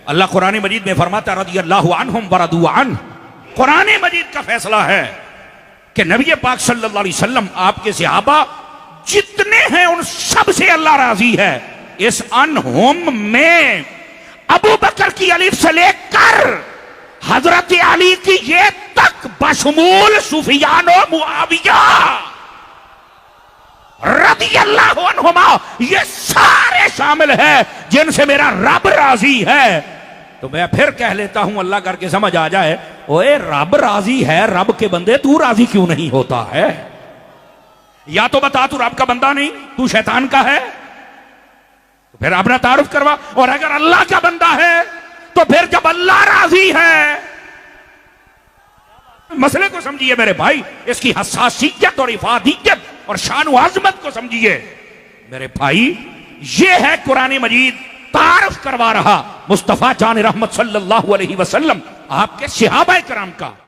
अल्लाह कुरान मजीद में फरमाता रदियल्लाहु अन्हुम व रदू अन्हु। कुरान मजीद का फैसला है कि नबी पाक सल्लल्लाहु अलैहि वसल्लम आपके सहाबा जितने हैं उन सब से अल्लाह राजी है। इस अन्हुम में अबू बकर की अलीफ से लेकर हजरत अली की ये तक बशमूल सुफियान और मुआविया रदियल्लाहु अन्हुमा ये सारे शामिल है जिनसे मेरा रब राजी है। तो मैं फिर कह लेता हूं अल्लाह करके समझ आ जाए, ओए रब राजी है, रब के बंदे तू राजी क्यों नहीं होता है? या तो बता तू रब का बंदा नहीं, तू शैतान का है, तो फिर अपना तारुफ करवा। और अगर अल्लाह का बंदा है तो फिर जब अल्लाह राजी है, मसले को समझिए मेरे भाई, इसकी हसासियत और इफादियत और शान आजमत को समझिए मेरे भाई। ये है कुरान मजीद तारुफ करवा रहा मुस्तफा जान रहमत सल्लल्लाहु अलैहि वसल्लम आपके सहाबा किराम का।